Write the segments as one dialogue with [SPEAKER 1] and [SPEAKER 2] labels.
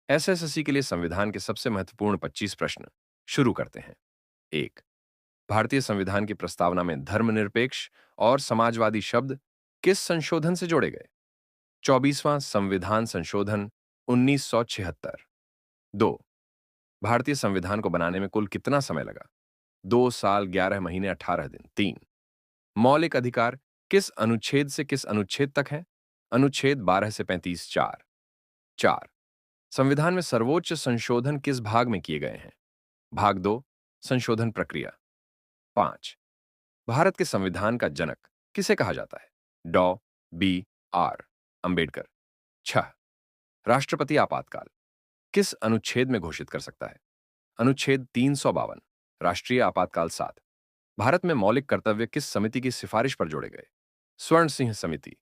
[SPEAKER 1] SSC के लिए संविधान के सबसे महत्वपूर्ण 25 प्रश्न शुरू करते हैं। एक, भारतीय संविधान की प्रस्तावना में धर्मनिरपेक्ष और समाजवादी शब्द किस संशोधन से जोड़े गए? 24वां संविधान संशोधन 1976। 2, भारतीय संविधान को बनाने में कुल कितना समय लगा? 2 साल 11 महीने 18 दिन। 3, मौलिक अधिकार किस अनुच्छेद से किस अनुच्छेद तक है? अनुच्छेद 12 से 35। 4, 4, संविधान में सर्वोच्च संशोधन किस भाग में किए गए हैं? भाग 2, संशोधन प्रक्रिया। 5, भारत के संविधान का जनक किसे कहा जाता है? डॉ. बी. आर. अंबेडकर। 6, राष्ट्रपति आपातकाल किस अनुच्छेद में घोषित कर सकता है? अनुच्छेद 352। राष्ट्रीय आपातकाल 7, भारत में मौलिक कर्तव्य किस समिति की सिफारिश पर जोड़े गए? स्वर्ण सिंह समिति।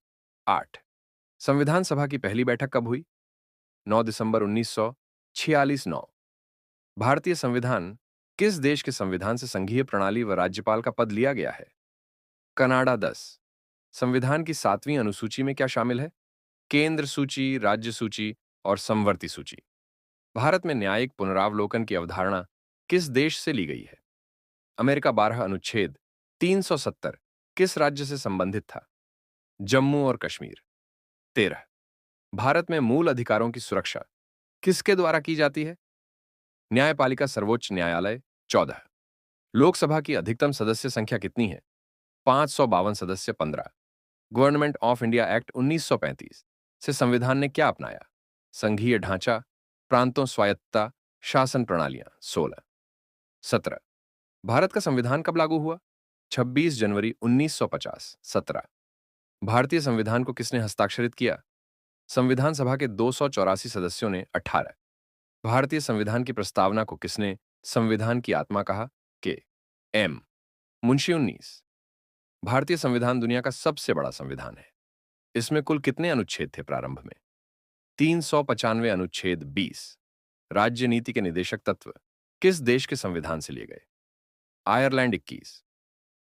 [SPEAKER 1] 8, संविधान सभा की पहली बैठक कब हुई? 9 दिसंबर 1946। 9, भारतीय संविधान किस देश के संविधान से संघीय प्रणाली व राज्यपाल का पद लिया गया है? कनाडा। 10, संविधान की 7वीं अनुसूची में क्या शामिल है? केंद्र सूची, राज्य सूची और समवर्ती सूची। भारत में न्यायिक पुनरावलोकन की अवधारणा किस देश से ली गई है? अमेरिका। 12, अनुच्छेद 370 किस राज्य से संबंधित था? जम्मू और कश्मीर। 13, भारत में मूल अधिकारों की सुरक्षा किसके द्वारा की जाती है? न्यायपालिका सर्वोच्च न्यायालय। 14, लोकसभा की अधिकतम सदस्य संख्या कितनी है? 552 सदस्य। 15, गवर्नमेंट ऑफ इंडिया एक्ट 1935 से संविधान ने क्या अपनाया? संघीय ढांचा, प्रांतों स्वायत्तता, शासन प्रणालियां। 16, 17, भारत का संविधान कब लागू हुआ? 26 जनवरी 1950। 17, भारतीय संविधान को किसने हस्ताक्षरित किया? संविधान सभा के 284 सदस्यों ने। 18, भारतीय संविधान की प्रस्तावना को किसने संविधान की आत्मा कहा? के एम मुंशी। 19, भारतीय संविधान दुनिया का सबसे बड़ा संविधान है। इसमें कुल कितने अनुच्छेद थे प्रारंभ में? 395 अनुच्छेद। 20, राज्य नीति के निदेशक तत्व किस देश के संविधान से लिए गए? आयरलैंड। 21,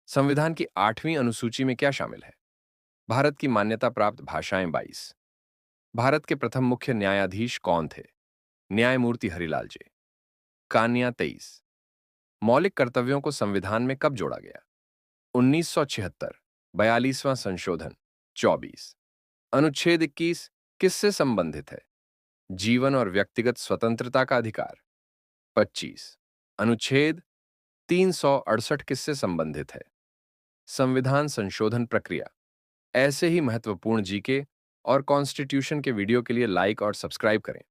[SPEAKER 1] संविधान की 8वीं अनुसूची में क्या शामिल है? भारत की मान्यता प्राप्त भाषाएं। 22, भारत के प्रथम मुख्य न्यायाधीश कौन थे? न्यायमूर्ति हरिलाल जे। कान्या। 23, मौलिक कर्तव्यों को संविधान में कब जोड़ा गया? 1976, 42वां संशोधन। 24, अनुच्छेद 21 किससे संबंधित है? जीवन और व्यक्तिगत स्वतंत्रता का अधिकार। 25, अनुच्छेद 368 किससे संबंधित है? संविधान संशोधन प्रक्रिया। ऐसे ही महत्वपूर्ण जीके और कॉन्स्टिट्यूशन के वीडियो के लिए लाइक और सब्सक्राइब करें।